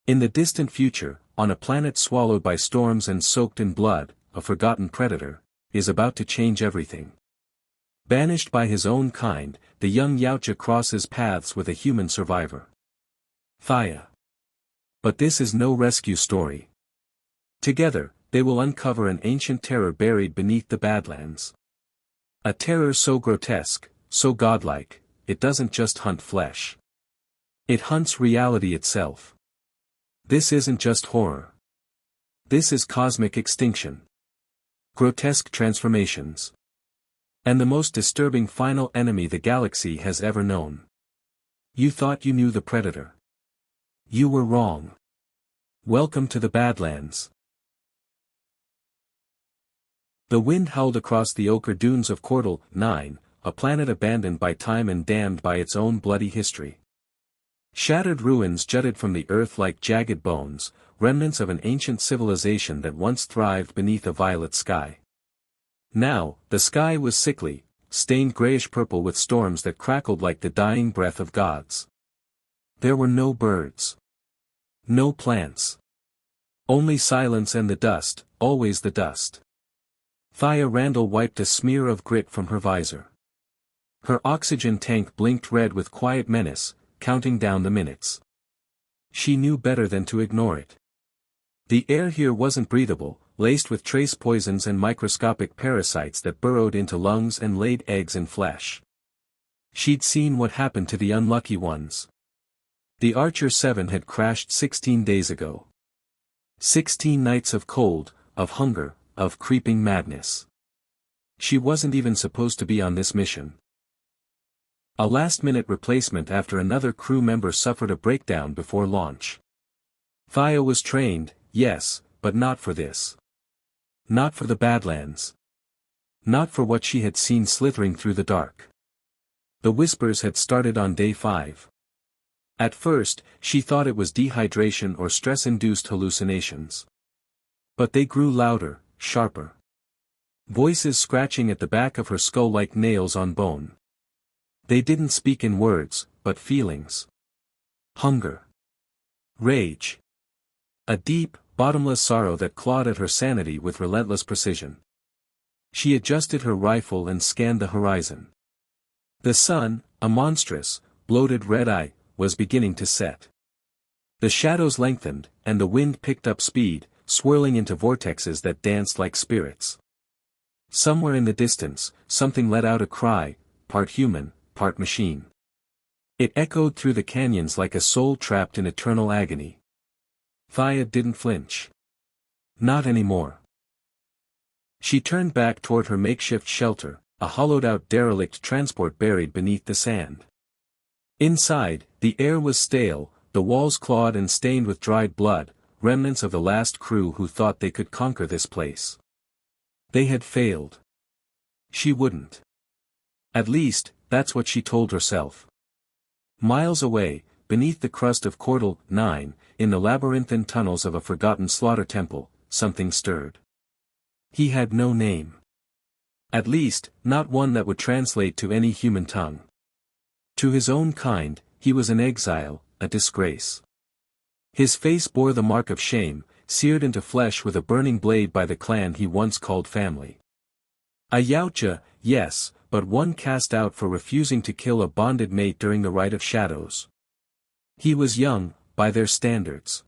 In the distant future, on a planet swallowed by storms and soaked in blood, a forgotten predator is about to change everything. Banished by his own kind, the young Yautja crosses paths with a human survivor. Thaya. But this is no rescue story. Together, they will uncover an ancient terror buried beneath the Badlands. A terror so grotesque, so godlike, it doesn't just hunt flesh. It hunts reality itself. This isn't just horror. This is cosmic extinction. Grotesque transformations. And the most disturbing final enemy the galaxy has ever known. You thought you knew the predator. You were wrong. Welcome to the Badlands. The wind howled across the ochre dunes of Cordal 9, a planet abandoned by time and damned by its own bloody history. Shattered ruins jutted from the earth like jagged bones, remnants of an ancient civilization that once thrived beneath a violet sky. Now, the sky was sickly, stained grayish-purple with storms that crackled like the dying breath of gods. There were no birds. No plants. Only silence and the dust, always the dust. Thaya Randall wiped a smear of grit from her visor. Her oxygen tank blinked red with quiet menace, counting down the minutes. She knew better than to ignore it. The air here wasn't breathable, laced with trace poisons and microscopic parasites that burrowed into lungs and laid eggs in flesh. She'd seen what happened to the unlucky ones. The Archer 7 had crashed 16 days ago. 16 nights of cold, of hunger, of creeping madness. She wasn't even supposed to be on this mission. A last-minute replacement after another crew member suffered a breakdown before launch. Thaya was trained, yes, but not for this. Not for the Badlands. Not for what she had seen slithering through the dark. The whispers had started on day 5. At first, she thought it was dehydration or stress-induced hallucinations. But they grew louder, sharper. Voices scratching at the back of her skull like nails on bone. They didn't speak in words, but feelings. Hunger. Rage. A deep, bottomless sorrow that clawed at her sanity with relentless precision. She adjusted her rifle and scanned the horizon. The sun, a monstrous, bloated red eye, was beginning to set. The shadows lengthened, and the wind picked up speed, swirling into vortexes that danced like spirits. Somewhere in the distance, something let out a cry, part human, part machine. It echoed through the canyons like a soul trapped in eternal agony. Thaya didn't flinch. Not anymore. She turned back toward her makeshift shelter, a hollowed-out derelict transport buried beneath the sand. Inside, the air was stale, the walls clawed and stained with dried blood, remnants of the last crew who thought they could conquer this place. They had failed. She wouldn't. At least, that's what she told herself. Miles away, beneath the crust of Cordal 9, in the labyrinthine tunnels of a forgotten slaughter temple, something stirred. He had no name. At least, not one that would translate to any human tongue. To his own kind, he was an exile, a disgrace. His face bore the mark of shame, seared into flesh with a burning blade by the clan he once called family. A Yautja, yes, but one cast out for refusing to kill a bonded mate during the Rite of Shadows. He was young, by their standards.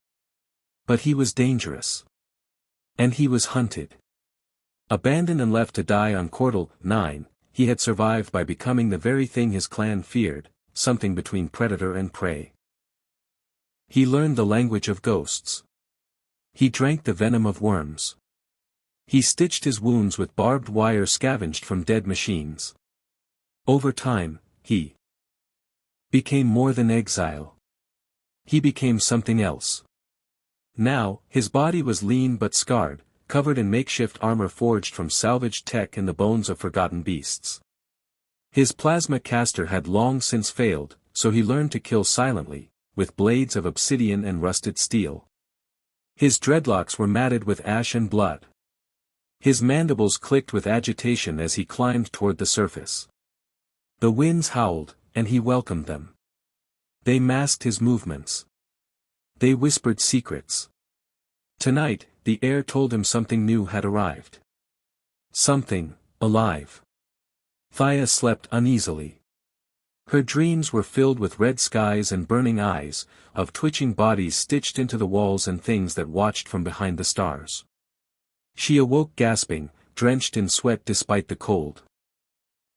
But he was dangerous. And he was hunted. Abandoned and left to die on Cordal 9, he had survived by becoming the very thing his clan feared, something between predator and prey. He learned the language of ghosts. He drank the venom of worms. He stitched his wounds with barbed wire scavenged from dead machines. Over time, he became more than exile. He became something else. Now, his body was lean but scarred, covered in makeshift armor forged from salvaged tech and the bones of forgotten beasts. His plasma caster had long since failed, so he learned to kill silently, with blades of obsidian and rusted steel. His dreadlocks were matted with ash and blood. His mandibles clicked with agitation as he climbed toward the surface. The winds howled, and he welcomed them. They masked his movements. They whispered secrets. Tonight, the air told him something new had arrived. Something, alive. Thaya slept uneasily. Her dreams were filled with red skies and burning eyes, of twitching bodies stitched into the walls and things that watched from behind the stars. She awoke gasping, drenched in sweat despite the cold.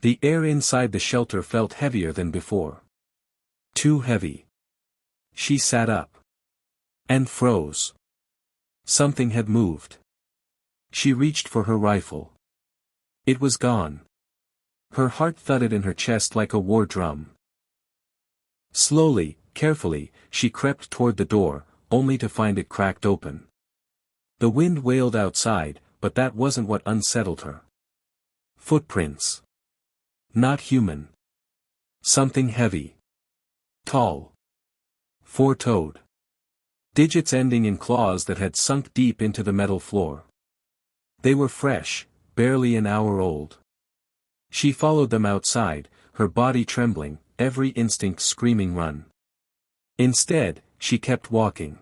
The air inside the shelter felt heavier than before. Too heavy. She sat up. And froze. Something had moved. She reached for her rifle. It was gone. Her heart thudded in her chest like a war drum. Slowly, carefully, she crept toward the door, only to find it cracked open. The wind wailed outside, but that wasn't what unsettled her. Footprints. Not human. Something heavy. Tall. Four-toed. Digits ending in claws that had sunk deep into the metal floor. They were fresh, barely an hour old. She followed them outside, her body trembling, every instinct screaming run. Instead, she kept walking.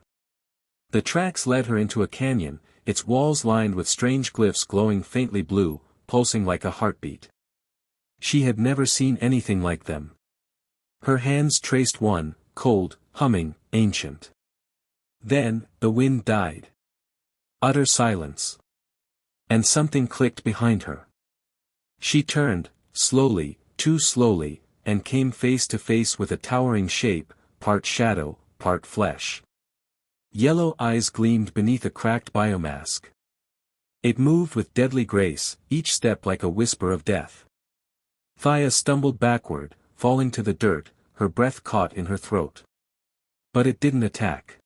The tracks led her into a canyon, its walls lined with strange glyphs glowing faintly blue, pulsing like a heartbeat. She had never seen anything like them. Her hands traced one, cold, humming, ancient. Then, the wind died. Utter silence. And something clicked behind her. She turned, slowly, too slowly, and came face to face with a towering shape, part shadow, part flesh. Yellow eyes gleamed beneath a cracked biomask. It moved with deadly grace, each step like a whisper of death. Thaya stumbled backward, falling to the dirt, her breath caught in her throat. But it didn't attack.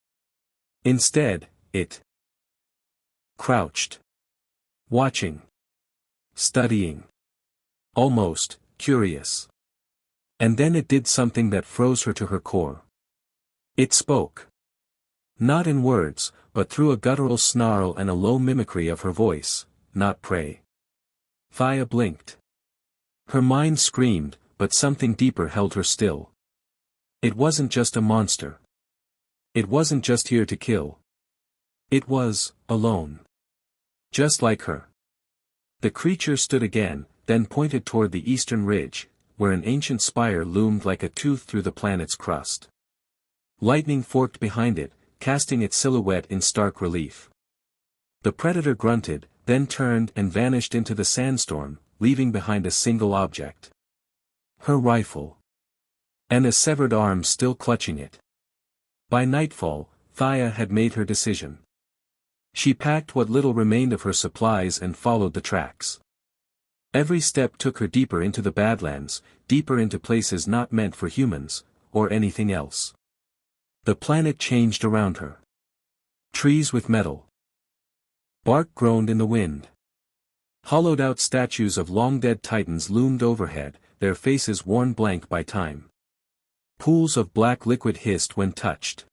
Instead, it crouched. Watching. Studying. Almost, curious. And then it did something that froze her to her core. It spoke. Not in words, but through a guttural snarl and a low mimicry of her voice, not prey. Thaya blinked. Her mind screamed, but something deeper held her still. It wasn't just a monster. It wasn't just here to kill. It was, alone. Just like her. The creature stood again, then pointed toward the eastern ridge, where an ancient spire loomed like a tooth through the planet's crust. Lightning forked behind it, casting its silhouette in stark relief. The predator grunted, then turned and vanished into the sandstorm, leaving behind a single object. Her rifle. And a severed arm still clutching it. By nightfall, Thaya had made her decision. She packed what little remained of her supplies and followed the tracks. Every step took her deeper into the Badlands, deeper into places not meant for humans, or anything else. The planet changed around her. Trees with metal. Bark groaned in the wind. Hollowed-out statues of long-dead titans loomed overhead, their faces worn blank by time. Pools of black liquid hissed when touched.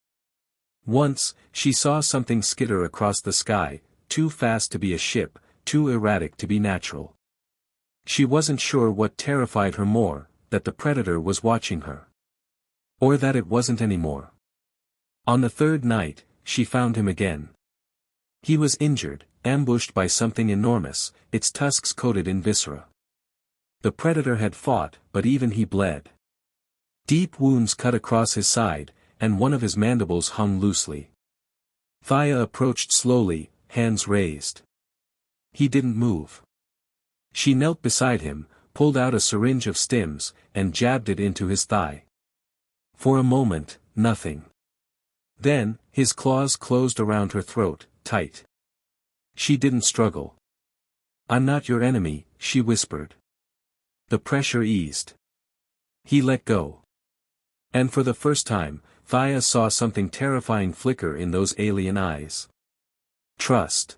Once, she saw something skitter across the sky, too fast to be a ship, too erratic to be natural. She wasn't sure what terrified her more, that the predator was watching her. Or that it wasn't anymore. On the third night, she found him again. He was injured, ambushed by something enormous, its tusks coated in viscera. The predator had fought, but even he bled. Deep wounds cut across his side, and one of his mandibles hung loosely. Thaya approached slowly, hands raised. He didn't move. She knelt beside him, pulled out a syringe of stims, and jabbed it into his thigh. For a moment, nothing. Then, his claws closed around her throat, tight. She didn't struggle. "I'm not your enemy," she whispered. The pressure eased. He let go. And for the first time, Thaya saw something terrifying flicker in those alien eyes. Trust.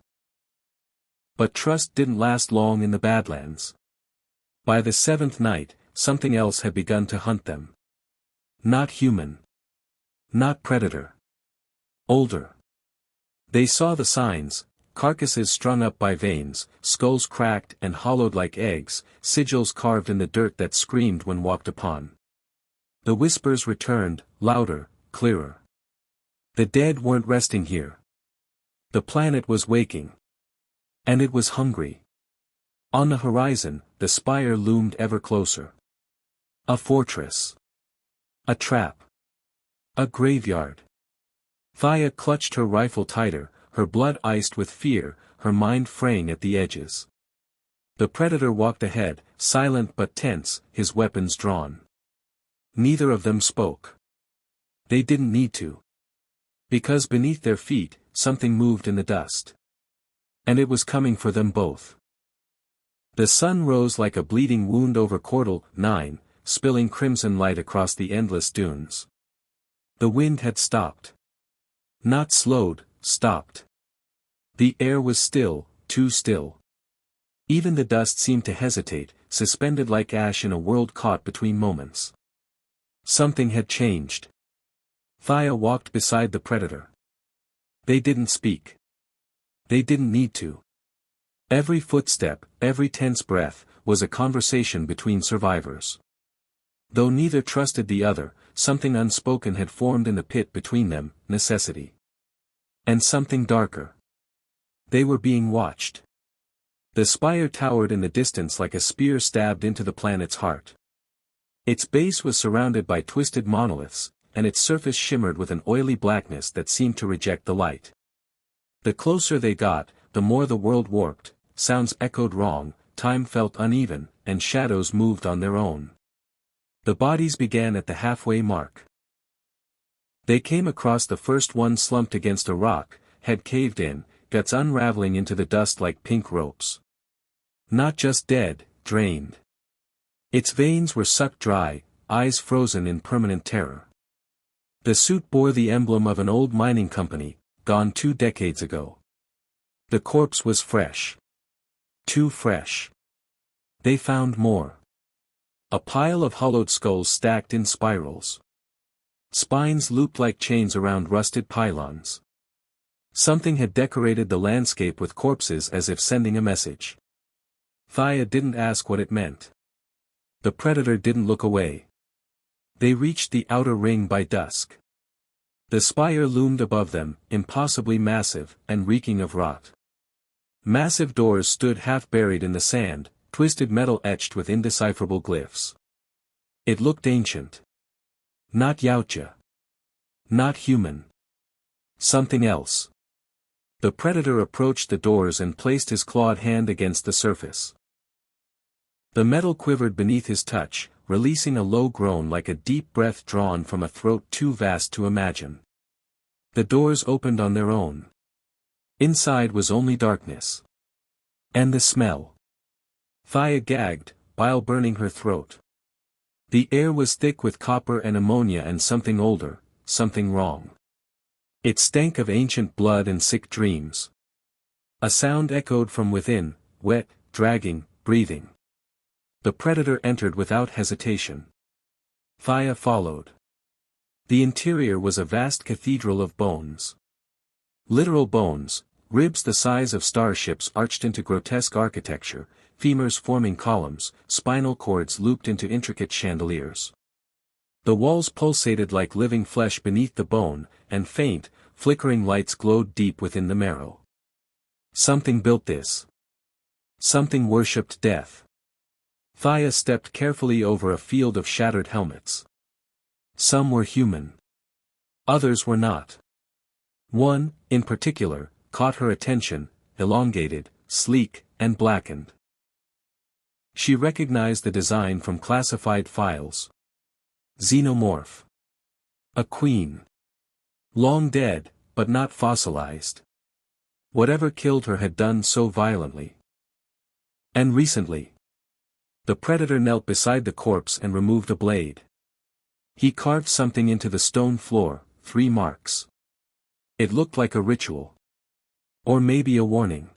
But trust didn't last long in the Badlands. By the seventh night, something else had begun to hunt them. Not human. Not predator. Older. They saw the signs, carcasses strung up by veins, skulls cracked and hollowed like eggs, sigils carved in the dirt that screamed when walked upon. The whispers returned, louder, clearer. The dead weren't resting here. The planet was waking. And it was hungry. On the horizon, the spire loomed ever closer. A fortress. A trap. A graveyard. Thea clutched her rifle tighter, her blood iced with fear, her mind fraying at the edges. The predator walked ahead, silent but tense, his weapons drawn. Neither of them spoke. They didn't need to. Because beneath their feet, something moved in the dust. And it was coming for them both. The sun rose like a bleeding wound over Cordell 9, spilling crimson light across the endless dunes. The wind had stopped. Not slowed, stopped. The air was still, too still. Even the dust seemed to hesitate, suspended like ash in a world caught between moments. Something had changed. Thea walked beside the predator. They didn't speak. They didn't need to. Every footstep, every tense breath, was a conversation between survivors. Though neither trusted the other, something unspoken had formed in the pit between them, necessity. And something darker. They were being watched. The spire towered in the distance like a spear stabbed into the planet's heart. Its base was surrounded by twisted monoliths, and its surface shimmered with an oily blackness that seemed to reject the light. The closer they got, the more the world warped, sounds echoed wrong, time felt uneven, and shadows moved on their own. The bodies began at the halfway mark. They came across the first one slumped against a rock, head caved in, guts unraveling into the dust like pink ropes. Not just dead, drained. Its veins were sucked dry, eyes frozen in permanent terror. The suit bore the emblem of an old mining company, gone 2 decades ago. The corpse was fresh. Too fresh. They found more. A pile of hollowed skulls stacked in spirals. Spines looped like chains around rusted pylons. Something had decorated the landscape with corpses as if sending a message. Thea didn't ask what it meant. The predator didn't look away. They reached the outer ring by dusk. The spire loomed above them, impossibly massive, and reeking of rot. Massive doors stood half buried in the sand, twisted metal etched with indecipherable glyphs. It looked ancient. Not Yautja. Not human. Something else. The predator approached the doors and placed his clawed hand against the surface. The metal quivered beneath his touch, releasing a low groan like a deep breath drawn from a throat too vast to imagine. The doors opened on their own. Inside was only darkness. And the smell. Thea gagged, bile burning her throat. The air was thick with copper and ammonia and something older, something wrong. It stank of ancient blood and sick dreams. A sound echoed from within, wet, dragging, breathing. The predator entered without hesitation. Thea followed. The interior was a vast cathedral of bones. Literal bones, ribs the size of starships arched into grotesque architecture, femurs forming columns, spinal cords looped into intricate chandeliers. The walls pulsated like living flesh beneath the bone, and faint, flickering lights glowed deep within the marrow. Something built this. Something worshipped death. Thea stepped carefully over a field of shattered helmets. Some were human. Others were not. One, in particular, caught her attention, elongated, sleek, and blackened. She recognized the design from classified files. Xenomorph. A queen. Long dead, but not fossilized. Whatever killed her had done so violently. And recently. The predator knelt beside the corpse and removed a blade. He carved something into the stone floor, 3 marks. It looked like a ritual. Or maybe a warning.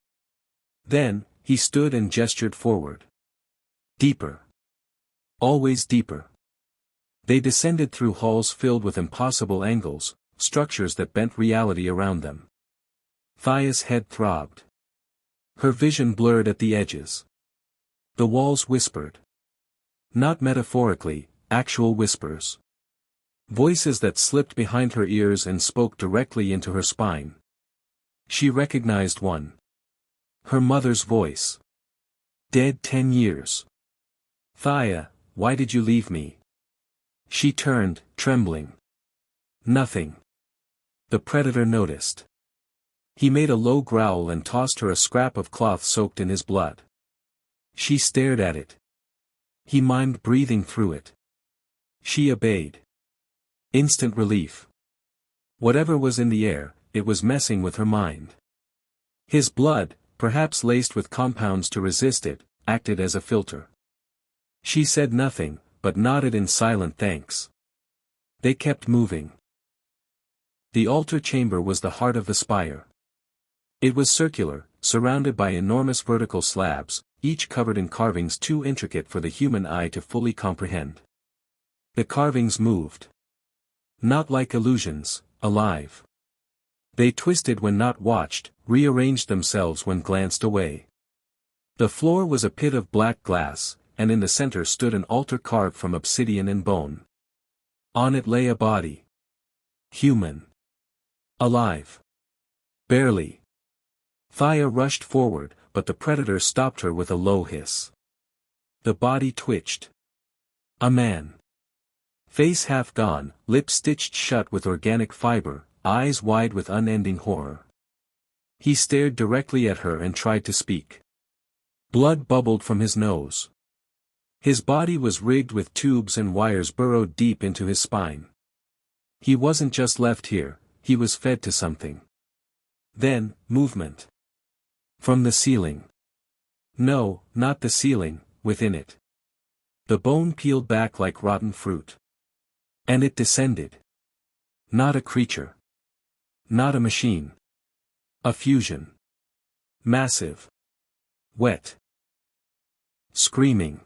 Then, he stood and gestured forward. Deeper. Always deeper. They descended through halls filled with impossible angles, structures that bent reality around them. Thea's head throbbed. Her vision blurred at the edges. The walls whispered. Not metaphorically, actual whispers. Voices that slipped behind her ears and spoke directly into her spine. She recognized one. Her mother's voice. Dead 10 years. Thea, why did you leave me? She turned, trembling. Nothing. The predator noticed. He made a low growl and tossed her a scrap of cloth soaked in his blood. She stared at it. He mimed breathing through it. She obeyed. Instant relief. Whatever was in the air, it was messing with her mind. His blood, perhaps laced with compounds to resist it, acted as a filter. She said nothing, but nodded in silent thanks. They kept moving. The altar chamber was the heart of the spire. It was circular, surrounded by enormous vertical slabs, each covered in carvings too intricate for the human eye to fully comprehend. The carvings moved. Not like illusions, alive. They twisted when not watched, rearranged themselves when glanced away. The floor was a pit of black glass, and in the center stood an altar carved from obsidian and bone. On it lay a body. Human. Alive. Barely. Thea rushed forward, but the predator stopped her with a low hiss. The body twitched. A man. Face half gone, lips stitched shut with organic fiber, eyes wide with unending horror. He stared directly at her and tried to speak. Blood bubbled from his nose. His body was rigged with tubes and wires burrowed deep into his spine. He wasn't just left here, he was fed to something. Then, movement. From the ceiling. No, not the ceiling, within it. The bone peeled back like rotten fruit. And it descended. Not a creature. Not a machine. A fusion. Massive. Wet. Screaming.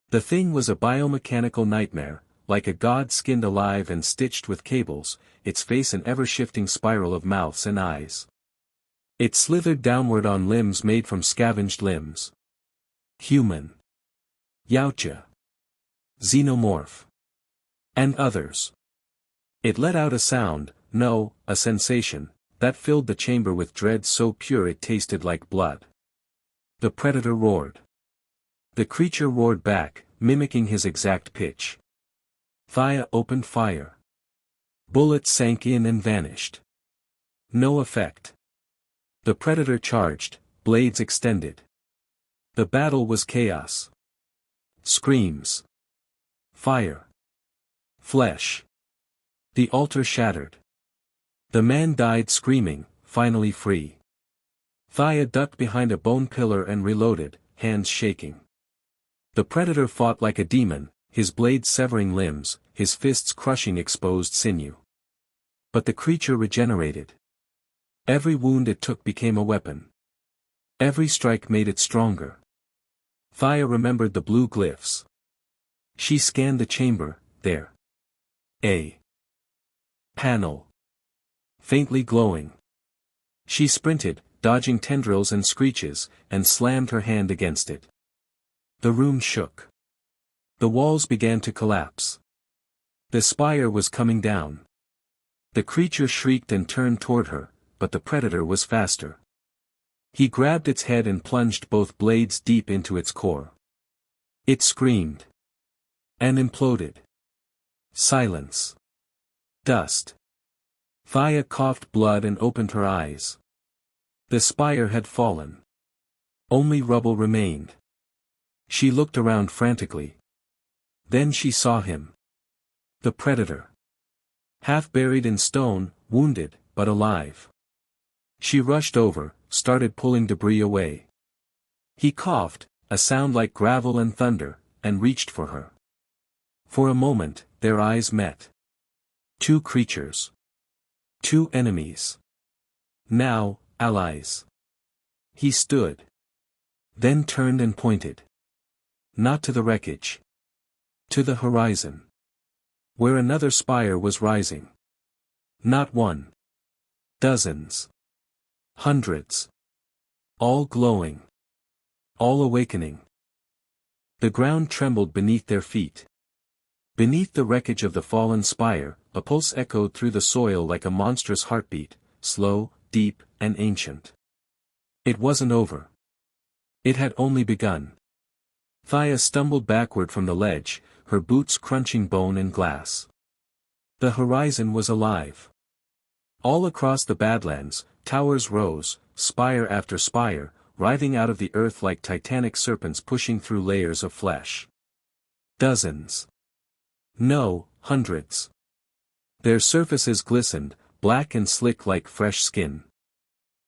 The thing was a biomechanical nightmare, like a god skinned alive and stitched with cables, its face an ever-shifting spiral of mouths and eyes. It slithered downward on limbs made from scavenged limbs. Human. Yautja. Xenomorph. And others. It let out a sound, no, a sensation, that filled the chamber with dread so pure it tasted like blood. The predator roared. The creature roared back, mimicking his exact pitch. Thea opened fire. Bullets sank in and vanished. No effect. The predator charged, blades extended. The battle was chaos. Screams. Fire. Flesh. The altar shattered. The man died screaming, finally free. Thea ducked behind a bone pillar and reloaded, hands shaking. The predator fought like a demon, his blades severing limbs, his fists crushing exposed sinew. But the creature regenerated. Every wound it took became a weapon. Every strike made it stronger. Thea remembered the blue glyphs. She scanned the chamber, there. A panel. Faintly glowing. She sprinted, dodging tendrils and screeches, and slammed her hand against it. The room shook. The walls began to collapse. The spire was coming down. The creature shrieked and turned toward her, but the predator was faster. He grabbed its head and plunged both blades deep into its core. It screamed. And imploded. Silence. Dust. Thea coughed blood and opened her eyes. The spire had fallen. Only rubble remained. She looked around frantically. Then she saw him. The predator. Half buried in stone, wounded, but alive. She rushed over, started pulling debris away. He coughed, a sound like gravel and thunder, and reached for her. For a moment, their eyes met. Two creatures. Two enemies. Now, allies. He stood. Then turned and pointed. Not to the wreckage. To the horizon. Where another spire was rising. Not one. Dozens. Hundreds. All glowing. All awakening. The ground trembled beneath their feet. Beneath the wreckage of the fallen spire, a pulse echoed through the soil like a monstrous heartbeat, slow, deep, and ancient. It wasn't over. It had only begun. Thea stumbled backward from the ledge, her boots crunching bone and glass. The horizon was alive. All across the Badlands, towers rose, spire after spire, writhing out of the earth like titanic serpents pushing through layers of flesh. Dozens. No, hundreds. Their surfaces glistened, black and slick like fresh skin.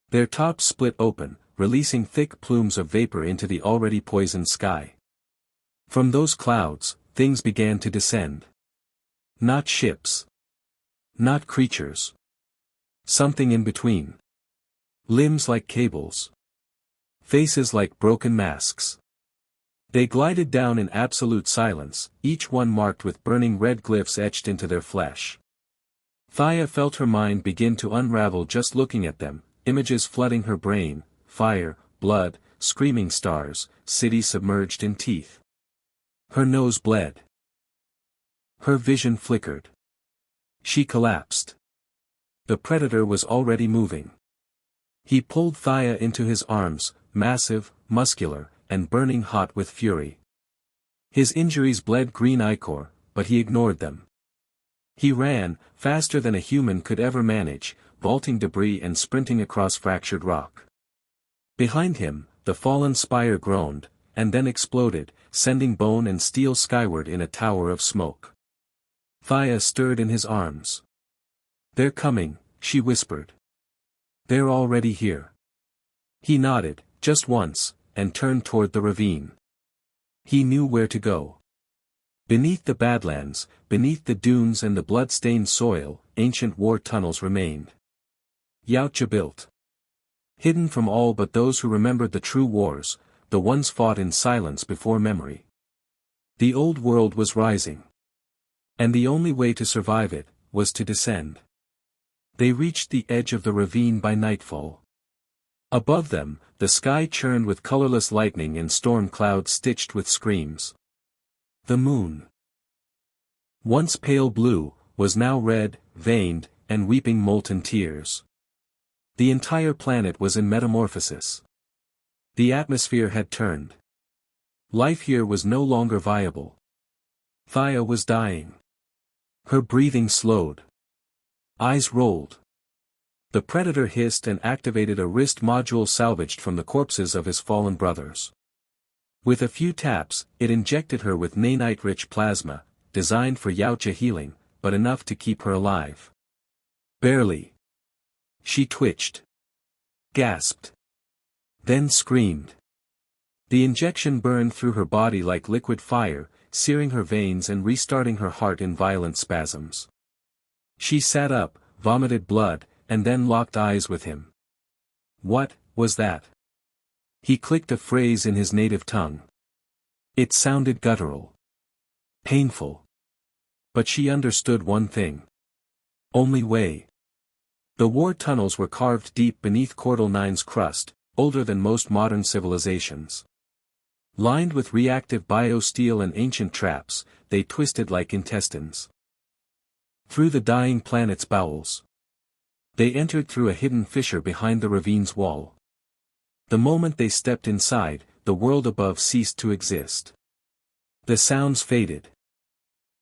Their tops split open, releasing thick plumes of vapor into the already poisoned sky. From those clouds, things began to descend. Not ships. Not creatures. Something in between. Limbs like cables. Faces like broken masks. They glided down in absolute silence, each one marked with burning red glyphs etched into their flesh. Thea felt her mind begin to unravel just looking at them, images flooding her brain, fire, blood, screaming stars, cities submerged in teeth. Her nose bled. Her vision flickered. She collapsed. The predator was already moving. He pulled Thea into his arms, massive, muscular, and burning hot with fury. His injuries bled green ichor, but he ignored them. He ran, faster than a human could ever manage, vaulting debris and sprinting across fractured rock. Behind him, the fallen spire groaned, and then exploded, sending bone and steel skyward in a tower of smoke. Thea stirred in his arms. "They're coming," she whispered. "They're already here." He nodded, just once, and turned toward the ravine. He knew where to go. Beneath the Badlands, beneath the dunes and the blood-stained soil, ancient war tunnels remained. Yautja built. Hidden from all but those who remembered the true wars, the ones fought in silence before memory. The old world was rising. And the only way to survive it, was to descend. They reached the edge of the ravine by nightfall. Above them, the sky churned with colorless lightning and storm clouds stitched with screams. The moon, once pale blue, was now red, veined, and weeping molten tears. The entire planet was in metamorphosis. The atmosphere had turned. Life here was no longer viable. Thea was dying. Her breathing slowed. Eyes rolled. The predator hissed and activated a wrist module salvaged from the corpses of his fallen brothers. With a few taps, it injected her with nanite-rich plasma, designed for Yautja healing, but enough to keep her alive. Barely. She twitched. Gasped. Then screamed. The injection burned through her body like liquid fire, searing her veins and restarting her heart in violent spasms. She sat up, vomited blood, and then locked eyes with him. What was that? He clicked a phrase in his native tongue. It sounded guttural. Painful. But she understood one thing. Only way. The war tunnels were carved deep beneath Cortal 9's crust, older than most modern civilizations. Lined with reactive biosteel and ancient traps, they twisted like intestines. Through the dying planet's bowels. They entered through a hidden fissure behind the ravine's wall. The moment they stepped inside, the world above ceased to exist. The sounds faded.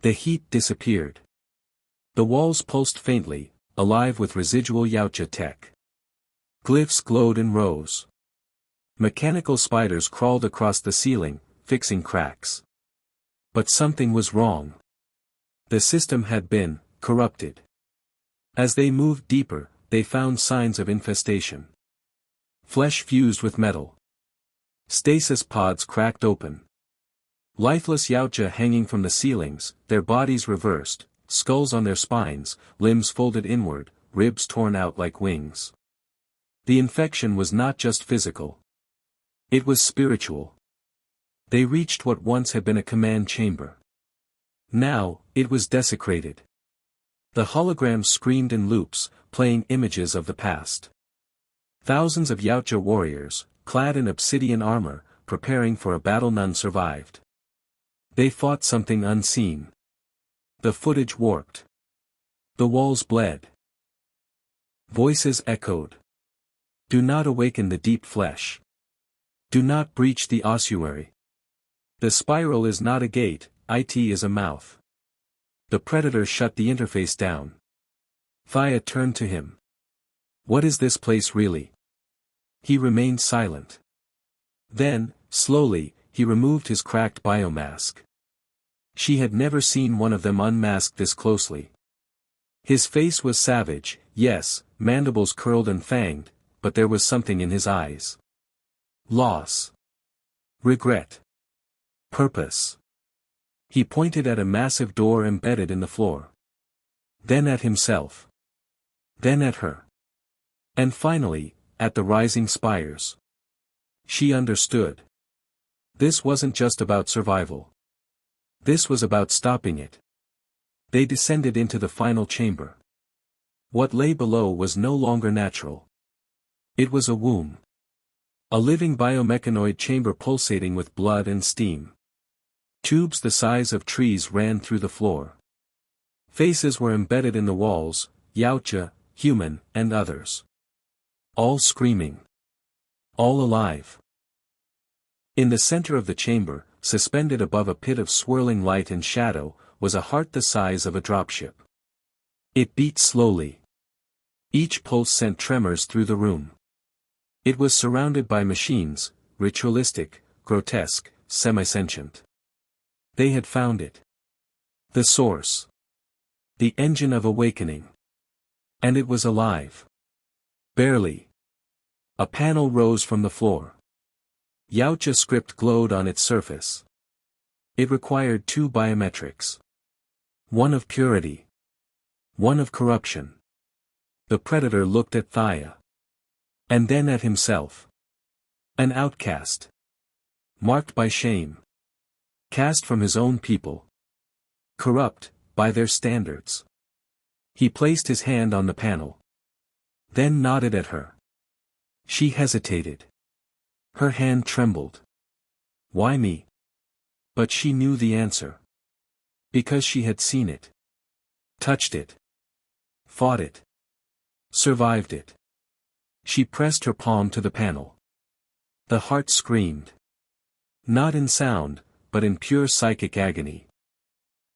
The heat disappeared. The walls pulsed faintly, alive with residual Yautja tech. Glyphs glowed and rose. Mechanical spiders crawled across the ceiling, fixing cracks. But something was wrong. The system had been corrupted. As they moved deeper, they found signs of infestation. Flesh fused with metal. Stasis pods cracked open. Lifeless Yautja hanging from the ceilings, their bodies reversed, skulls on their spines, limbs folded inward, ribs torn out like wings. The infection was not just physical. It was spiritual. They reached what once had been a command chamber. Now, it was desecrated. The holograms screamed in loops, playing images of the past. Thousands of Yautja warriors, clad in obsidian armor, preparing for a battle none survived. They fought something unseen. The footage warped. The walls bled. Voices echoed. Do not awaken the deep flesh. Do not breach the ossuary. The spiral is not a gate, it is a mouth. The predator shut the interface down. Thea turned to him. What is this place really? He remained silent. Then, slowly, he removed his cracked biomask. She had never seen one of them unmasked this closely. His face was savage, yes, mandibles curled and fanged, but there was something in his eyes. Loss. Regret. Purpose. He pointed at a massive door embedded in the floor. Then at himself. Then at her. And finally, at the rising spires. She understood. This wasn't just about survival. This was about stopping it. They descended into the final chamber. What lay below was no longer natural. It was a womb. A living biomechanoid chamber pulsating with blood and steam. Tubes the size of trees ran through the floor. Faces were embedded in the walls, Yautja, human, and others. All screaming. All alive. In the center of the chamber, suspended above a pit of swirling light and shadow, was a heart the size of a dropship. It beat slowly. Each pulse sent tremors through the room. It was surrounded by machines, ritualistic, grotesque, semi-sentient. They had found it. The source. The engine of awakening. And it was alive. Barely. A panel rose from the floor. Yautja script glowed on its surface. It required two biometrics. One of purity. One of corruption. The predator looked at Thea. And then at himself. An outcast. Marked by shame. Cast from his own people. Corrupt, by their standards. He placed his hand on the panel. Then nodded at her. She hesitated. Her hand trembled. Why me? But she knew the answer. Because she had seen it. Touched it. Fought it. Survived it. She pressed her palm to the panel. The heart screamed. Not in sound, but in pure psychic agony.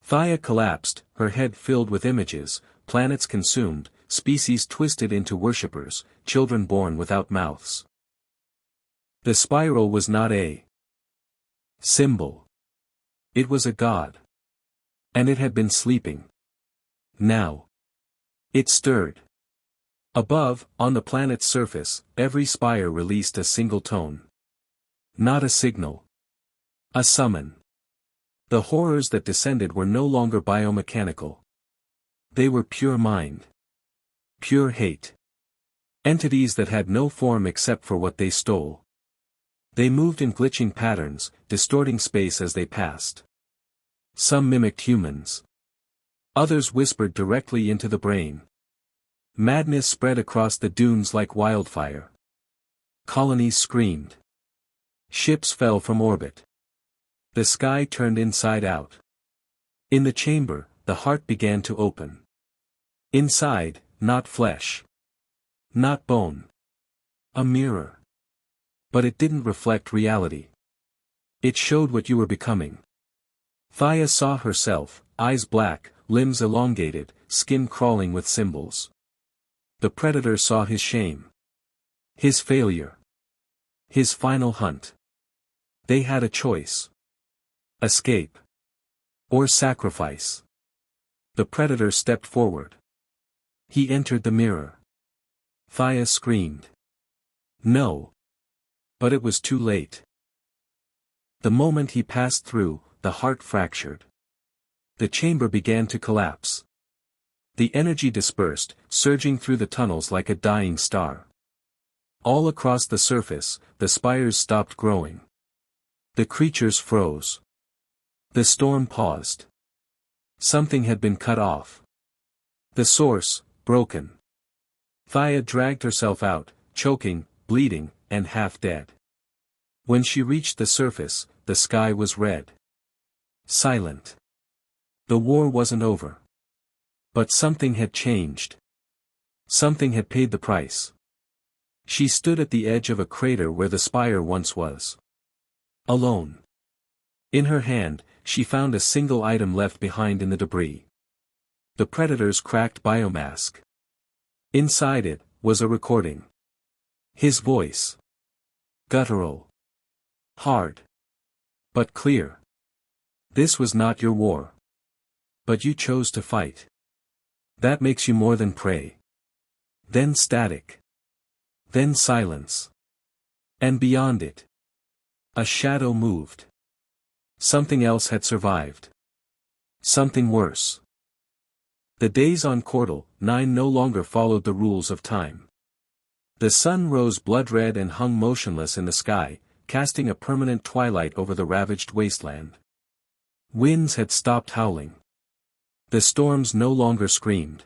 Thea collapsed, her head filled with images, planets consumed, species twisted into worshippers, children born without mouths. The spiral was not a symbol. It was a god. And it had been sleeping. Now. It stirred. Above, on the planet's surface, every spire released a single tone. Not a signal. A summon. The horrors that descended were no longer biomechanical. They were pure mind. Pure hate. Entities that had no form except for what they stole. They moved in glitching patterns, distorting space as they passed. Some mimicked humans. Others whispered directly into the brain. Madness spread across the dunes like wildfire. Colonies screamed. Ships fell from orbit. The sky turned inside out. In the chamber, the heart began to open. Inside, not flesh. Not bone. A mirror. But it didn't reflect reality. It showed what you were becoming. Thea saw herself, eyes black, limbs elongated, skin crawling with symbols. The predator saw his shame. His failure. His final hunt. They had a choice. Escape. Or sacrifice. The predator stepped forward. He entered the mirror. Thea screamed. No. But it was too late. The moment he passed through, the heart fractured. The chamber began to collapse. The energy dispersed, surging through the tunnels like a dying star. All across the surface, the spires stopped growing. The creatures froze. The storm paused. Something had been cut off. The source, broken. Thea dragged herself out, choking, bleeding, and half dead. When she reached the surface, the sky was red. Silent. The war wasn't over. But something had changed. Something had paid the price. She stood at the edge of a crater where the spire once was. Alone. In her hand, she found a single item left behind in the debris. The Predator's cracked biomask. Inside it, was a recording. His voice. Guttural. Hard. But clear. This was not your war. But you chose to fight. That makes you more than prey. Then static. Then silence. And beyond it. A shadow moved. Something else had survived. Something worse. The days on Cordell 9 no longer followed the rules of time. The sun rose blood-red and hung motionless in the sky, casting a permanent twilight over the ravaged wasteland. Winds had stopped howling. The storms no longer screamed.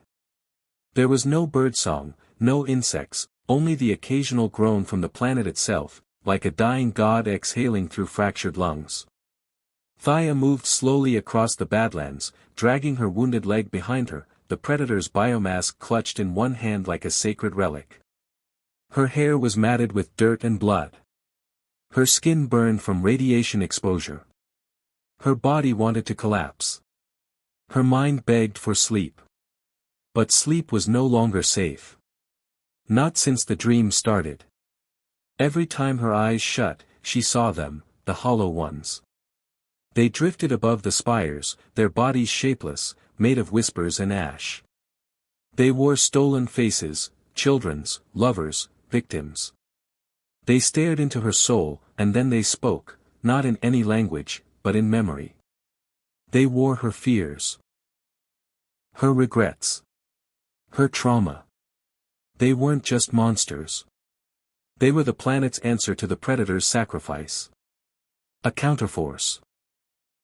There was no birdsong, no insects, only the occasional groan from the planet itself, like a dying god exhaling through fractured lungs. Thea moved slowly across the Badlands, dragging her wounded leg behind her, the Predator's biomask clutched in one hand like a sacred relic. Her hair was matted with dirt and blood. Her skin burned from radiation exposure. Her body wanted to collapse. Her mind begged for sleep. But sleep was no longer safe. Not since the dream started. Every time her eyes shut, she saw them, the hollow ones. They drifted above the spires, their bodies shapeless, made of whispers and ash. They wore stolen faces, children's, lovers, victims. They stared into her soul, and then they spoke, not in any language, but in memory. They wore her fears. Her regrets. Her trauma. They weren't just monsters. They were the planet's answer to the Predator's sacrifice. A counterforce.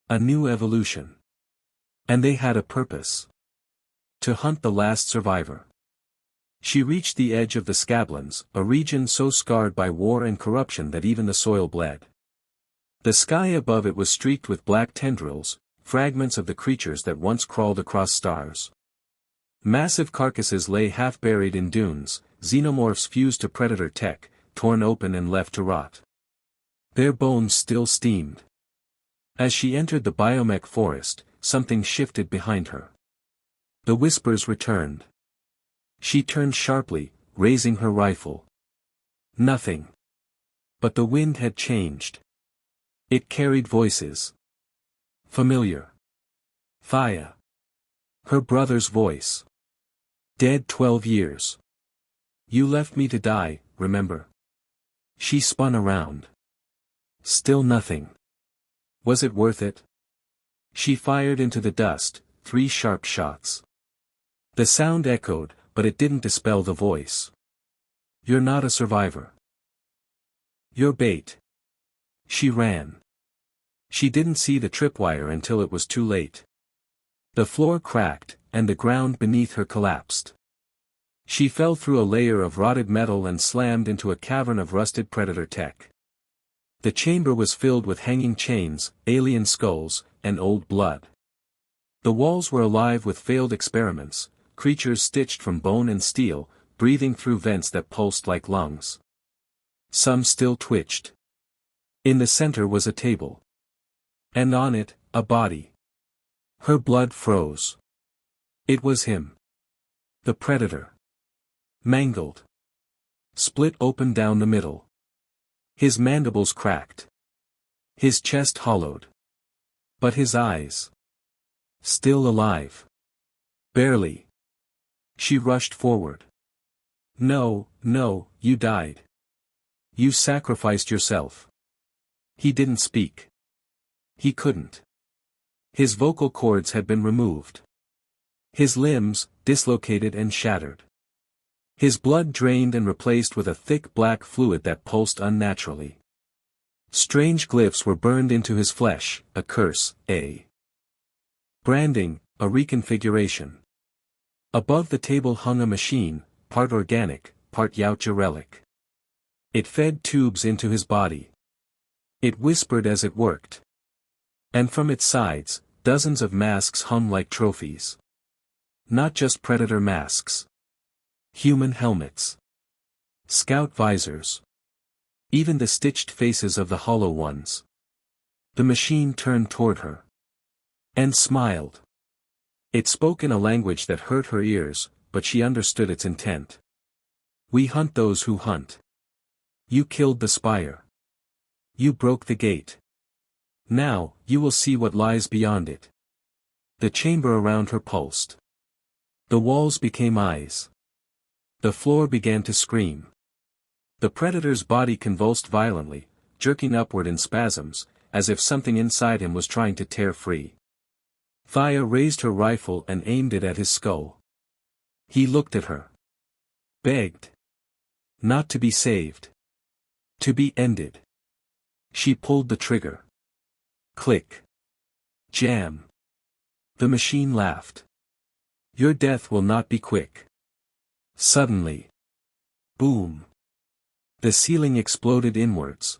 A new evolution. And they had a purpose. To hunt the last survivor. She reached the edge of the Scablands, a region so scarred by war and corruption that even the soil bled. The sky above it was streaked with black tendrils, fragments of the creatures that once crawled across stars. Massive carcasses lay half-buried in dunes, xenomorphs fused to predator tech, torn open and left to rot. Their bones still steamed. As she entered the biomech forest, something shifted behind her. The whispers returned. She turned sharply, raising her rifle. Nothing. But the wind had changed. It carried voices. Familiar. Thea. Her brother's voice. Dead 12 years. You left me to die, remember? She spun around. Still nothing. Was it worth it? She fired into the dust, 3 sharp shots. The sound echoed, but it didn't dispel the voice. You're not a survivor. You're bait. She ran. She didn't see the tripwire until it was too late. The floor cracked, and the ground beneath her collapsed. She fell through a layer of rotted metal and slammed into a cavern of rusted predator tech. The chamber was filled with hanging chains, alien skulls, and old blood. The walls were alive with failed experiments, creatures stitched from bone and steel, breathing through vents that pulsed like lungs. Some still twitched. In the center was a table. And on it, a body. Her blood froze. It was him. The Predator. Mangled. Split open down the middle. His mandibles cracked. His chest hollowed. But his eyes. Still alive. Barely. She rushed forward. No, no, you died. You sacrificed yourself. He didn't speak. He couldn't. His vocal cords had been removed. His limbs, dislocated and shattered. His blood drained and replaced with a thick black fluid that pulsed unnaturally. Strange glyphs were burned into his flesh, a curse, a branding, a reconfiguration. Above the table hung a machine, part organic, part Yautja relic. It fed tubes into his body. It whispered as it worked. And from its sides, Dozens of masks hung like trophies. Not just predator masks. Human helmets. Scout visors. Even the stitched faces of the hollow ones. The machine turned toward her. And smiled. It spoke in a language that hurt her ears, but she understood its intent. We hunt those who hunt. You killed the spire. You broke the gate. Now, you will see what lies beyond it. The chamber around her pulsed. The walls became eyes. The floor began to scream. The predator's body convulsed violently, jerking upward in spasms, as if something inside him was trying to tear free. Thea raised her rifle and aimed it at his skull. He looked at her. Begged. Not to be saved. To be ended. She pulled the trigger. Click. Jam. The machine laughed. Your death will not be quick. Suddenly. Boom. The ceiling exploded inwards.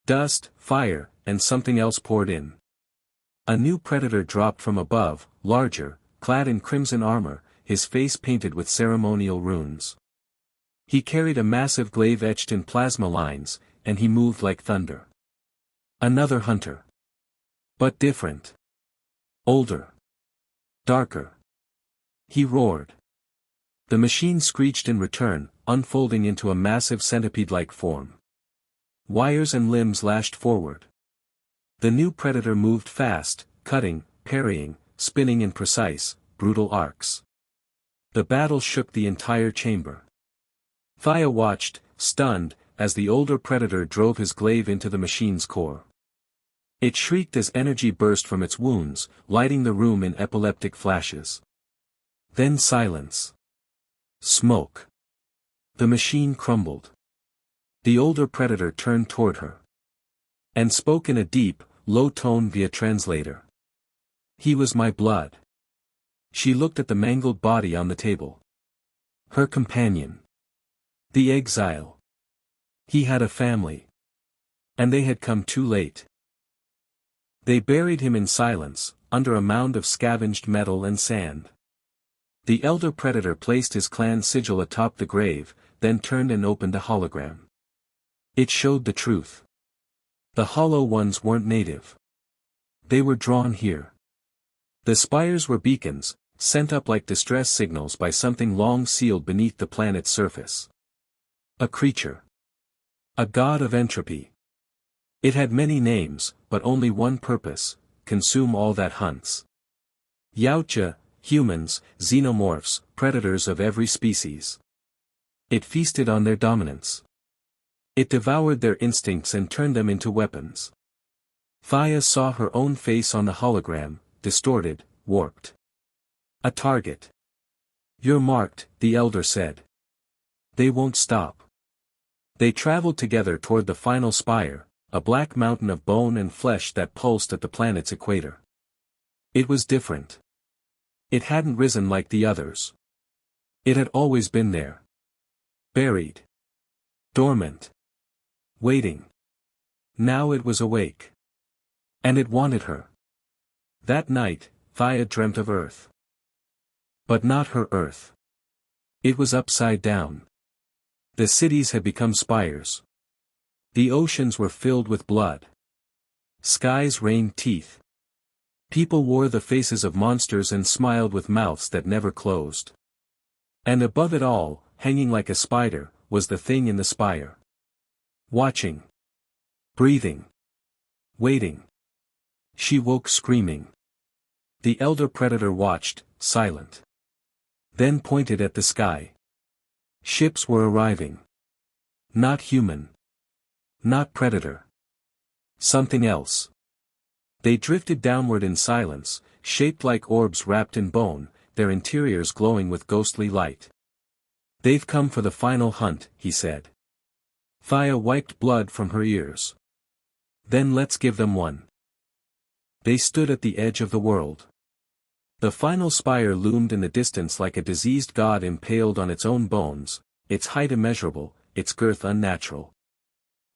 Dust, fire, and something else poured in. A new predator dropped from above, larger, clad in crimson armor, his face painted with ceremonial runes. He carried a massive glaive etched in plasma lines, and he moved like thunder. Another hunter. But different. Older. Darker. He roared. The machine screeched in return, unfolding into a massive centipede-like form. Wires and limbs lashed forward. The new predator moved fast, cutting, parrying, spinning in precise, brutal arcs. The battle shook the entire chamber. Thea watched, stunned, as the older predator drove his glaive into the machine's core. It shrieked as energy burst from its wounds, lighting the room in epileptic flashes. Then silence. Smoke. The machine crumbled. The older predator turned toward her. And spoke in a deep, low tone via translator. He was my blood. She looked at the mangled body on the table. Her companion. The exile. He had a family. And they had come too late. They buried him in silence, under a mound of scavenged metal and sand. The elder predator placed his clan sigil atop the grave, then turned and opened a hologram. It showed the truth. The hollow ones weren't native. They were drawn here. The spires were beacons, sent up like distress signals by something long sealed beneath the planet's surface. A creature. A god of entropy. It had many names, but only one purpose: consume all that hunts. Yautja, humans, xenomorphs, predators of every species. It feasted on their dominance. It devoured their instincts and turned them into weapons. Thea saw her own face on the hologram, distorted, warped. A target. You're marked, the elder said. They won't stop. They traveled together toward the final spire, a black mountain of bone and flesh that pulsed at the planet's equator. It was different. It hadn't risen like the others. It had always been there. Buried. Dormant. Waiting. Now it was awake. And it wanted her. That night, Thea dreamt of Earth. But not her Earth. It was upside down. The cities had become spires. The oceans were filled with blood. Skies rained teeth. People wore the faces of monsters and smiled with mouths that never closed. And above it all, hanging like a spider, was the thing in the spire. Watching. Breathing. Waiting. She woke screaming. The elder predator watched, silent. Then pointed at the sky. Ships were arriving. Not human. Not predator. Something else. They drifted downward in silence, shaped like orbs wrapped in bone, their interiors glowing with ghostly light. They've come for the final hunt, he said. Thea wiped blood from her ears. Then let's give them one. They stood at the edge of the world. The final spire loomed in the distance like a diseased god impaled on its own bones, its height immeasurable, its girth unnatural.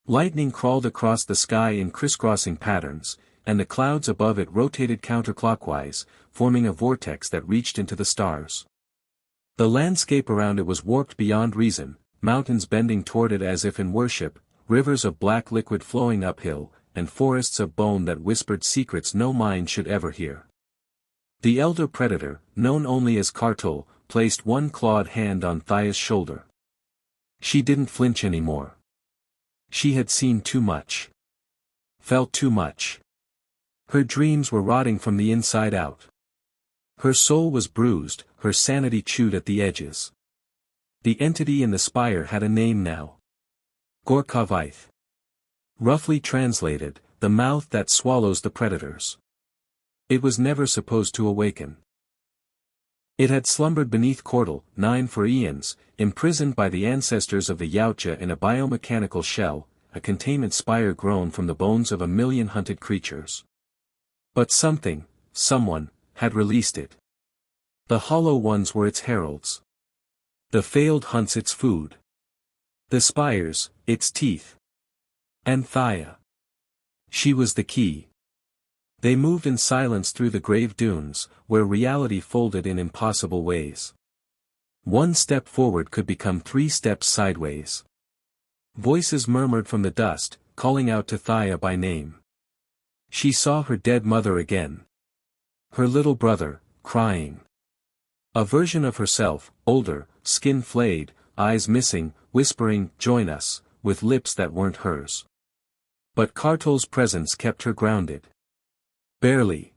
Lightning crawled across the sky in crisscrossing patterns, and the clouds above it rotated counterclockwise, forming a vortex that reached into the stars. The landscape around it was warped beyond reason, mountains bending toward it as if in worship, rivers of black liquid flowing uphill, and forests of bone that whispered secrets no mind should ever hear. The elder predator, known only as Kartal, placed one clawed hand on Thaya's shoulder. She didn't flinch anymore. She had seen too much. Felt too much. Her dreams were rotting from the inside out. Her soul was bruised, her sanity chewed at the edges. The entity in the spire had a name now. Gorkavaith. Roughly translated, the mouth that swallows the predators. It was never supposed to awaken. It had slumbered beneath Kortal, 9 for eons, imprisoned by the ancestors of the Yautja in a biomechanical shell, a containment spire grown from the bones of 1,000,000 hunted creatures. But something, someone, had released it. The hollow ones were its heralds. The failed hunts its food. The spires, its teeth. And Thaya. She was the key. They moved in silence through the grave dunes, where reality folded in impossible ways. One step forward could become 3 steps sideways. Voices murmured from the dust, calling out to Thaya by name. She saw her dead mother again. Her little brother, crying. A version of herself, older, skin flayed, eyes missing, whispering, "Join us," with lips that weren't hers. But Kartal's presence kept her grounded. Barely.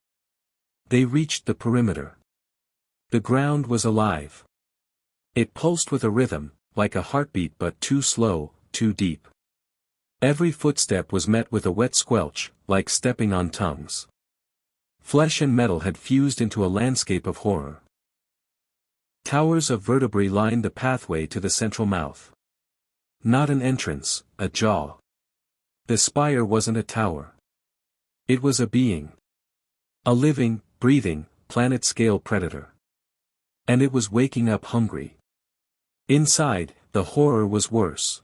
They reached the perimeter. The ground was alive. It pulsed with a rhythm, like a heartbeat but too slow, too deep. Every footstep was met with a wet squelch, like stepping on tongues. Flesh and metal had fused into a landscape of horror. Towers of vertebrae lined the pathway to the central mouth. Not an entrance, a jaw. The spire wasn't a tower. It was a being. A living, breathing, planet-scale predator. And it was waking up hungry. Inside, the horror was worse.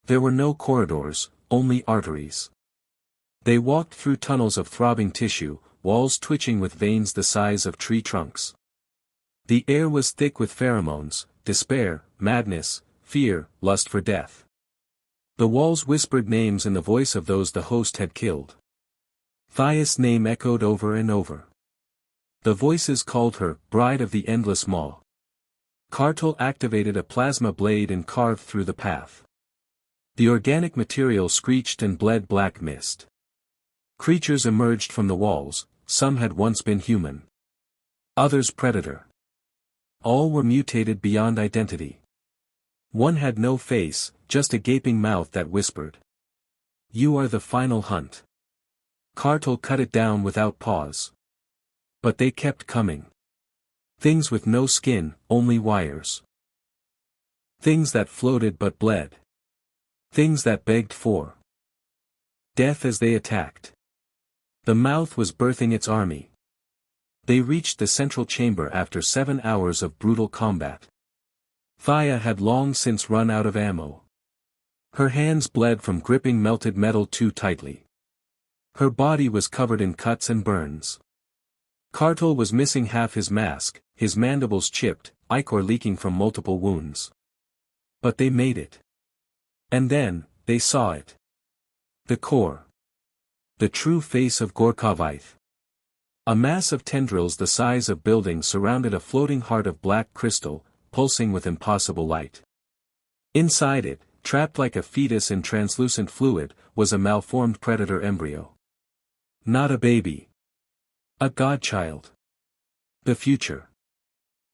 There were no corridors, only arteries. They walked through tunnels of throbbing tissue, walls twitching with veins the size of tree trunks. The air was thick with pheromones, despair, madness, fear, lust for death. The walls whispered names in the voice of those the host had killed. Thaya's name echoed over and over. The voices called her, Bride of the Endless Maw. Kartal activated a plasma blade and carved through the path. The organic material screeched and bled black mist. Creatures emerged from the walls, some had once been human. Others predator. All were mutated beyond identity. One had no face, just a gaping mouth that whispered. You are the final hunt. Kartal cut it down without pause. But they kept coming. Things with no skin, only wires. Things that floated but bled. Things that begged for death as they attacked. The mouth was birthing its army. They reached the central chamber after 7 hours of brutal combat. Thaya had long since run out of ammo. Her hands bled from gripping melted metal too tightly. Her body was covered in cuts and burns. Kartal was missing half his mask, his mandibles chipped, ichor leaking from multiple wounds. But they made it. And then, they saw it. The core. The true face of Gorkavaith. A mass of tendrils the size of buildings surrounded a floating heart of black crystal, pulsing with impossible light. Inside it, trapped like a fetus in translucent fluid, was a malformed predator embryo. Not a baby. A godchild. The future.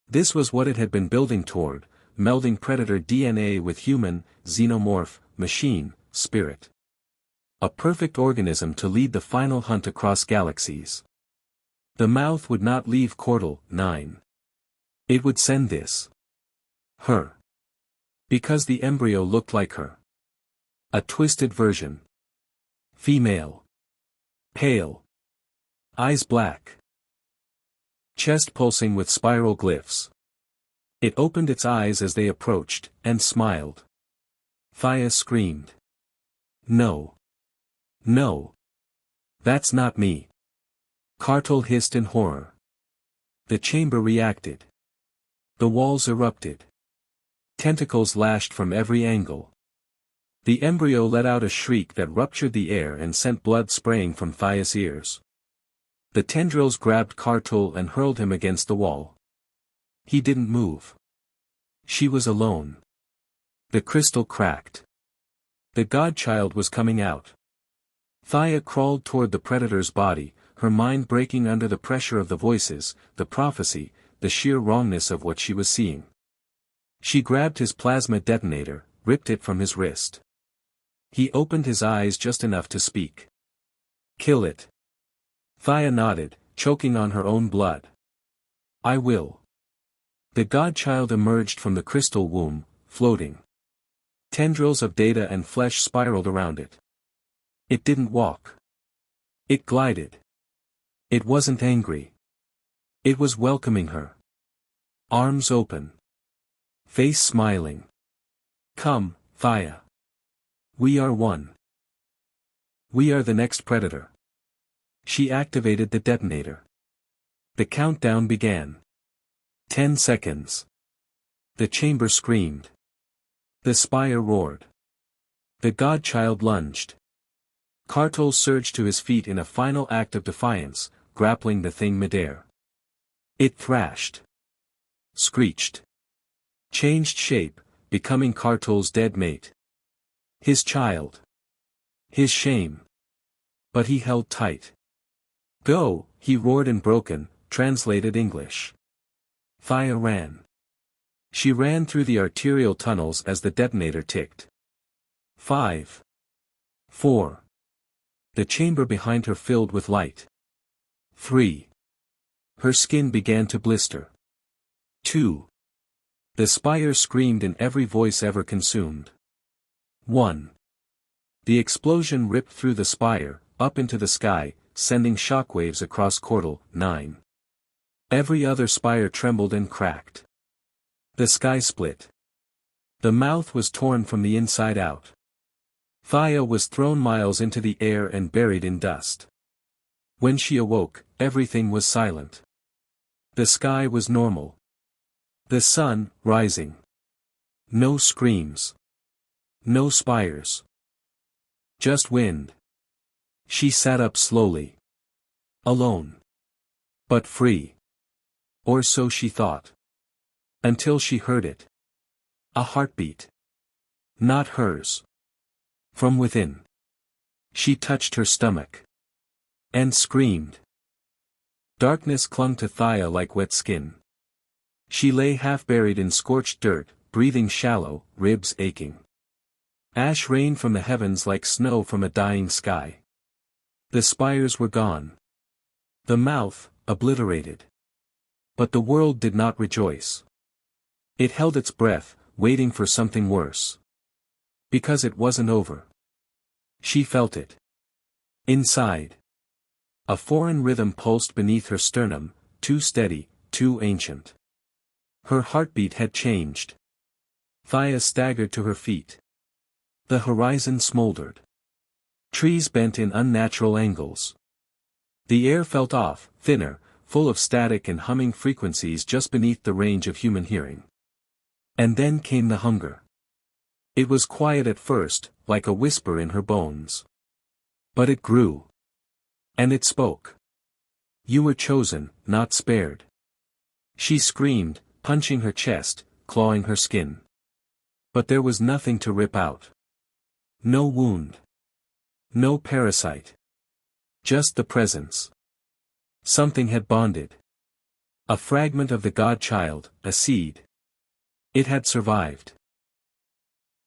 This was what it had been building toward, melding predator DNA with human, xenomorph, machine, spirit. A perfect organism to lead the final hunt across galaxies. The mouth would not leave Kortal, 9. It would send this. Her. Because the embryo looked like her. A twisted version. Female. Pale. Eyes black. Chest pulsing with spiral glyphs. It opened its eyes as they approached, and smiled. Thaya screamed. No. No. That's not me. Cartel hissed in horror. The chamber reacted. The walls erupted. Tentacles lashed from every angle. The embryo let out a shriek that ruptured the air and sent blood spraying from Thaia's ears. The tendrils grabbed Cartel and hurled him against the wall. He didn't move. She was alone. The crystal cracked. The godchild was coming out. Thaia crawled toward the predator's body, her mind breaking under the pressure of the voices, the prophecy, the sheer wrongness of what she was seeing. She grabbed his plasma detonator, ripped it from his wrist. He opened his eyes just enough to speak. Kill it. Thaia nodded, choking on her own blood. I will. The godchild emerged from the crystal womb, floating. Tendrils of data and flesh spiraled around it. It didn't walk. It glided. It wasn't angry. It was welcoming her. Arms open. Face smiling. Come, Thaia. We are one. We are the next predator. She activated the detonator. The countdown began. 10 seconds. The chamber screamed. The spire roared. The godchild lunged. Cartel surged to his feet in a final act of defiance, grappling the thing midair. It thrashed. Screeched. Changed shape, becoming Cartel's dead mate. His child. His shame. But he held tight. Go, he roared in broken, translated English. Thaia ran. She ran through the arterial tunnels as the detonator ticked. 5. 4. The chamber behind her filled with light. 3. Her skin began to blister. 2. The spire screamed in every voice ever consumed. 1. The explosion ripped through the spire, up into the sky, sending shockwaves across Cortal. 9. Every other spire trembled and cracked. The sky split. The mouth was torn from the inside out. Thaia was thrown miles into the air and buried in dust. When she awoke, everything was silent. The sky was normal. The sun, rising. No screams. No spires. Just wind. She sat up slowly. Alone. But free. Or so she thought. Until she heard it. A heartbeat. Not hers. From within. She touched her stomach. And screamed. Darkness clung to Thaia like wet skin. She lay half buried in scorched dirt, breathing shallow, ribs aching. Ash rained from the heavens like snow from a dying sky. The spires were gone. The mouth, obliterated. But the world did not rejoice. It held its breath, waiting for something worse. Because it wasn't over. She felt it. Inside. A foreign rhythm pulsed beneath her sternum, too steady, too ancient. Her heartbeat had changed. Thaia staggered to her feet. The horizon smoldered. Trees bent in unnatural angles. The air felt off, thinner, full of static and humming frequencies just beneath the range of human hearing. And then came the hunger. It was quiet at first, like a whisper in her bones. But it grew. And it spoke. You were chosen, not spared. She screamed, punching her chest, clawing her skin. But there was nothing to rip out. No wound. No parasite. Just the presence. Something had bonded. A fragment of the godchild, a seed. It had survived.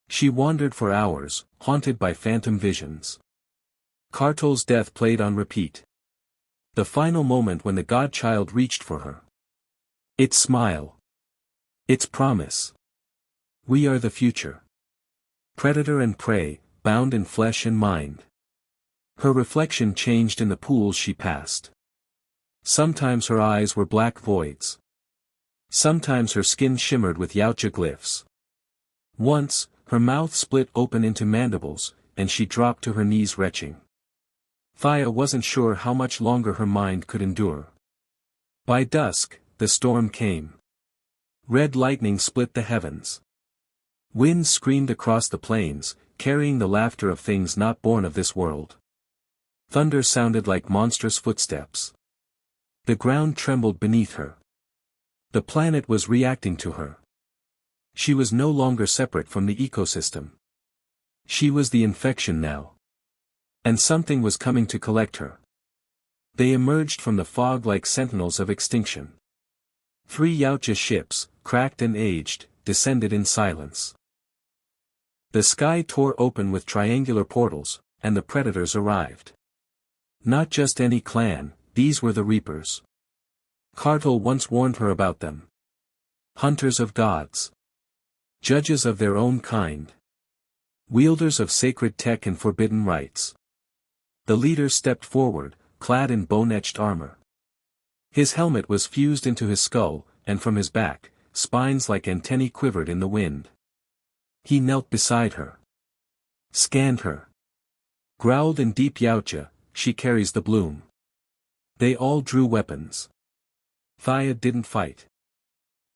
She wandered for hours, haunted by phantom visions. Cartel's death played on repeat. The final moment when the godchild reached for her. Its smile. Its promise. We are the future. Predator and prey, bound in flesh and mind. Her reflection changed in the pools she passed. Sometimes her eyes were black voids. Sometimes her skin shimmered with yautja glyphs. Once, her mouth split open into mandibles, and she dropped to her knees retching. Thea wasn't sure how much longer her mind could endure. By dusk, the storm came. Red lightning split the heavens. Winds screamed across the plains, carrying the laughter of things not born of this world. Thunder sounded like monstrous footsteps. The ground trembled beneath her. The planet was reacting to her. She was no longer separate from the ecosystem. She was the infection now. And something was coming to collect her. They emerged from the fog like sentinels of extinction. 3 Yautja ships, cracked and aged, descended in silence. The sky tore open with triangular portals, and the predators arrived. Not just any clan, these were the Reapers. Cartel once warned her about them. Hunters of gods. Judges of their own kind. Wielders of sacred tech and forbidden rites. The leader stepped forward, clad in bone-etched armor. His helmet was fused into his skull, and from his back, spines like antennae quivered in the wind. He knelt beside her. Scanned her. Growled in deep Yautja, "She carries the bloom." They all drew weapons. Thea didn't fight.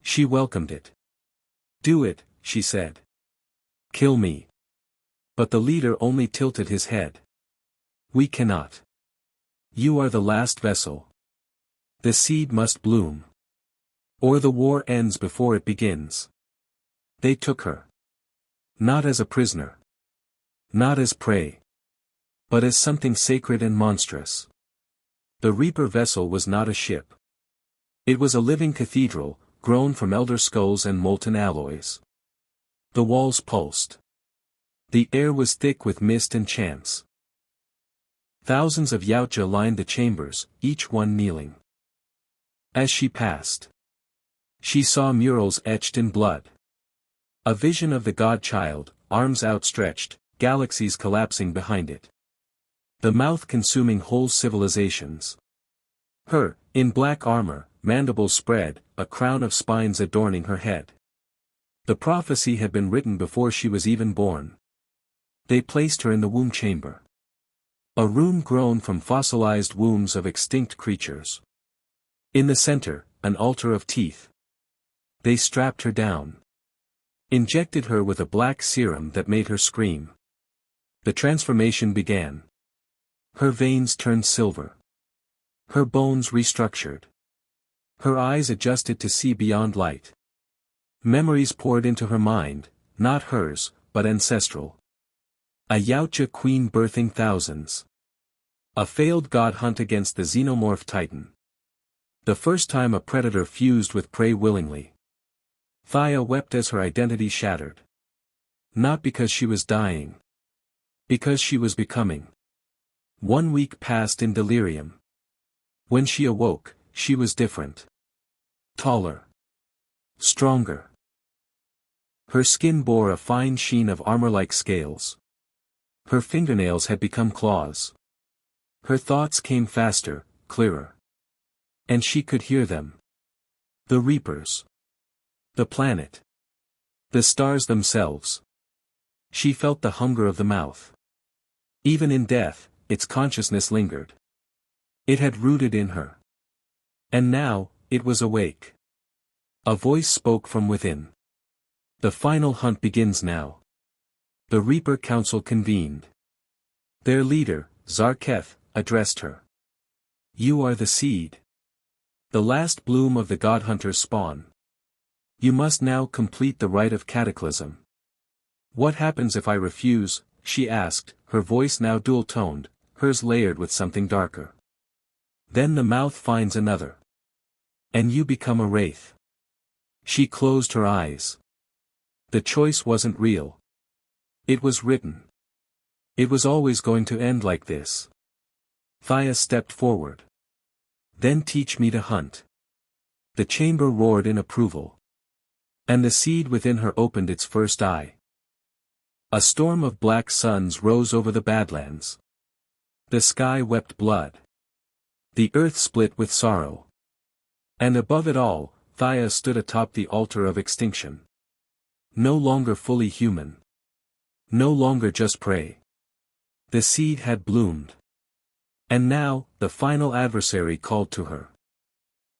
She welcomed it. "Do it," she said. "Kill me." But the leader only tilted his head. "We cannot. You are the last vessel. The seed must bloom. Or the war ends before it begins." They took her. Not as a prisoner. Not as prey. But as something sacred and monstrous. The Reaper vessel was not a ship. It was a living cathedral, grown from elder skulls and molten alloys. The walls pulsed. The air was thick with mist and chants. Thousands of Yautja lined the chambers, each one kneeling. As she passed, she saw murals etched in blood. A vision of the God-child, arms outstretched, galaxies collapsing behind it. The mouth consuming whole civilizations. Her, in black armor, mandibles spread, a crown of spines adorning her head. The prophecy had been written before she was even born. They placed her in the womb chamber. A room grown from fossilized wombs of extinct creatures. In the center, an altar of teeth. They strapped her down. Injected her with a black serum that made her scream. The transformation began. Her veins turned silver. Her bones restructured. Her eyes adjusted to see beyond light. Memories poured into her mind, not hers, but ancestral. A Yautja queen birthing thousands. A failed god hunt against the xenomorph titan. The first time a predator fused with prey willingly. Thea wept as her identity shattered. Not because she was dying. Because she was becoming. 1 week passed in delirium. When she awoke, she was different. Taller. Stronger. Her skin bore a fine sheen of armor-like scales. Her fingernails had become claws. Her thoughts came faster, clearer. And she could hear them. The Reapers. The planet. The stars themselves. She felt the hunger of the mouth. Even in death, its consciousness lingered. It had rooted in her. And now, it was awake. A voice spoke from within. The final hunt begins now. The Reaper Council convened. Their leader, Zarketh, addressed her. "You are the seed. The last bloom of the God Hunter's spawn. You must now complete the rite of cataclysm." "What happens if I refuse?" she asked, her voice now dual-toned, hers layered with something darker. "Then the mouth finds another. And you become a wraith." She closed her eyes. The choice wasn't real. It was written. It was always going to end like this. Thea stepped forward. "Then teach me to hunt." The chamber roared in approval. And the seed within her opened its first eye. A storm of black suns rose over the Badlands. The sky wept blood. The earth split with sorrow. And above it all, Thea stood atop the altar of extinction. No longer fully human. No longer just prey. The seed had bloomed. And now, the final adversary called to her.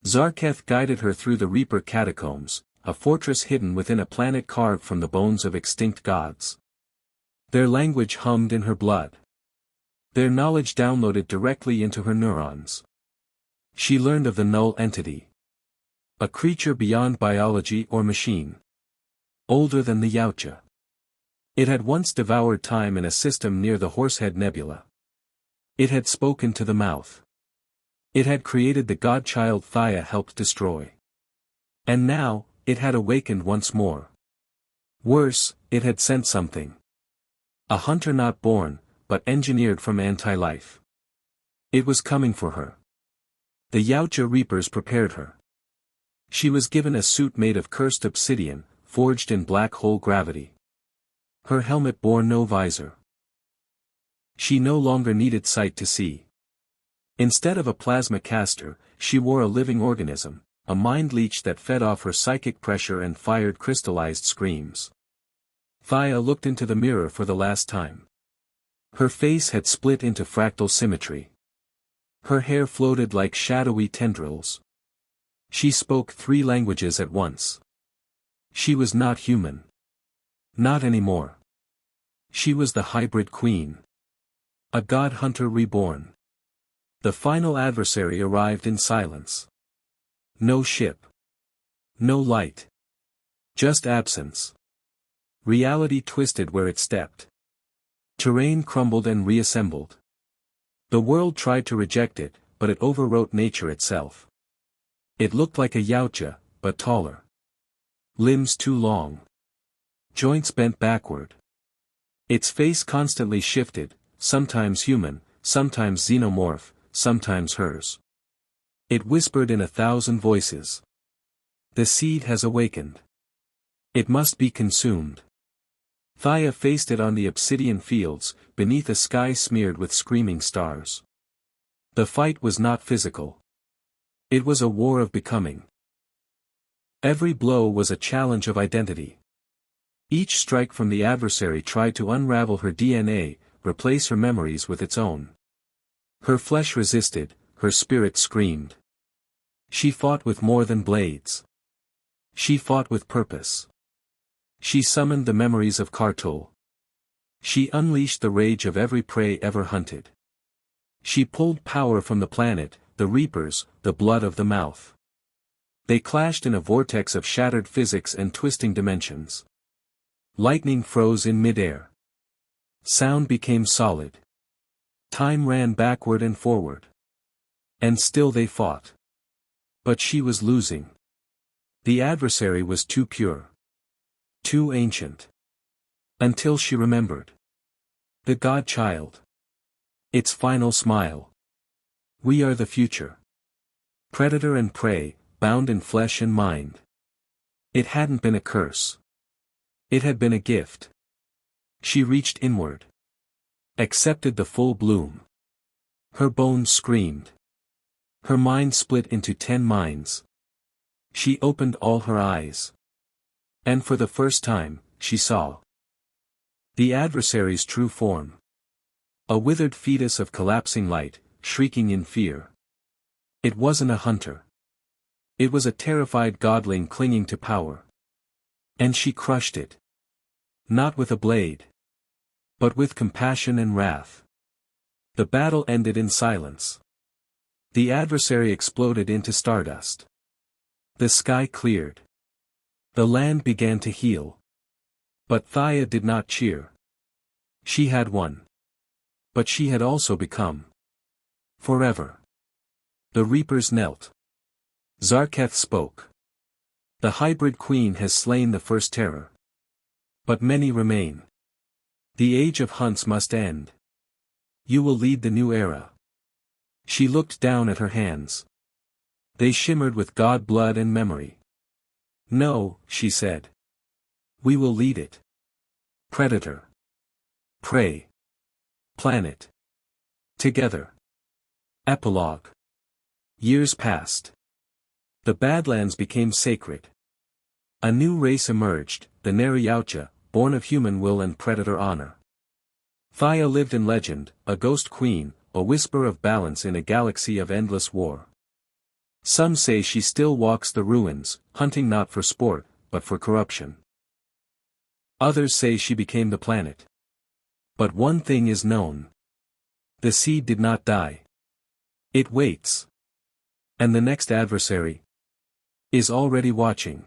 Zarketh guided her through the Reaper catacombs, a fortress hidden within a planet carved from the bones of extinct gods. Their language hummed in her blood. Their knowledge downloaded directly into her neurons. She learned of the null entity. A creature beyond biology or machine. Older than the Yautja. It had once devoured time in a system near the Horsehead Nebula. It had spoken to the mouth. It had created the godchild Thaya helped destroy. And now, it had awakened once more. Worse, it had sent something. A hunter not born, but engineered from anti-life. It was coming for her. The Yautja Reapers prepared her. She was given a suit made of cursed obsidian, forged in black hole gravity. Her helmet bore no visor. She no longer needed sight to see. Instead of a plasma caster, she wore a living organism, a mind leech that fed off her psychic pressure and fired crystallized screams. Thaya looked into the mirror for the last time. Her face had split into fractal symmetry. Her hair floated like shadowy tendrils. She spoke 3 languages at once. She was not human. Not anymore. She was the hybrid queen. A god hunter reborn. The final adversary arrived in silence. No ship. No light. Just absence. Reality twisted where it stepped. Terrain crumbled and reassembled. The world tried to reject it, but it overwrote nature itself. It looked like a Yautja, but taller. Limbs too long. Joints bent backward. Its face constantly shifted, sometimes human, sometimes xenomorph, sometimes hers. It whispered in 1,000 voices. The seed has awakened. It must be consumed. Thaya faced it on the obsidian fields, beneath a sky smeared with screaming stars. The fight was not physical. It was a war of becoming. Every blow was a challenge of identity. Each strike from the adversary tried to unravel her DNA, replace her memories with its own. Her flesh resisted, her spirit screamed. She fought with more than blades. She fought with purpose. She summoned the memories of Kartul. She unleashed the rage of every prey ever hunted. She pulled power from the planet, the Reapers, the blood of the mouth. They clashed in a vortex of shattered physics and twisting dimensions. Lightning froze in midair. Sound became solid. Time ran backward and forward. And still they fought. But she was losing. The adversary was too pure. Too ancient. Until she remembered. The godchild. Its final smile. We are the future. Predator and prey, bound in flesh and mind. It hadn't been a curse. It had been a gift. She reached inward. Accepted the full bloom. Her bones screamed. Her mind split into 10 minds. She opened all her eyes. And for the first time, she saw the adversary's true form. A withered fetus of collapsing light, shrieking in fear. It wasn't a hunter. It was a terrified godling clinging to power. And she crushed it. Not with a blade. But with compassion and wrath. The battle ended in silence. The adversary exploded into stardust. The sky cleared. The land began to heal. But Thaya did not cheer. She had won. But she had also become. Forever. The Reapers knelt. Zarketh spoke. The hybrid queen has slain the first terror. But many remain. The age of hunts must end. You will lead the new era. She looked down at her hands. They shimmered with god blood and memory. No, she said. We will lead it. Predator. Prey. Planet. Together. Epilogue. Years passed. The Badlands became sacred. A new race emerged, the Yautja, born of human will and predator honor. Thaya lived in legend, a ghost queen, a whisper of balance in a galaxy of endless war. Some say she still walks the ruins, hunting not for sport, but for corruption. Others say she became the planet. But one thing is known. The seed did not die. It waits. And the next adversary is already watching.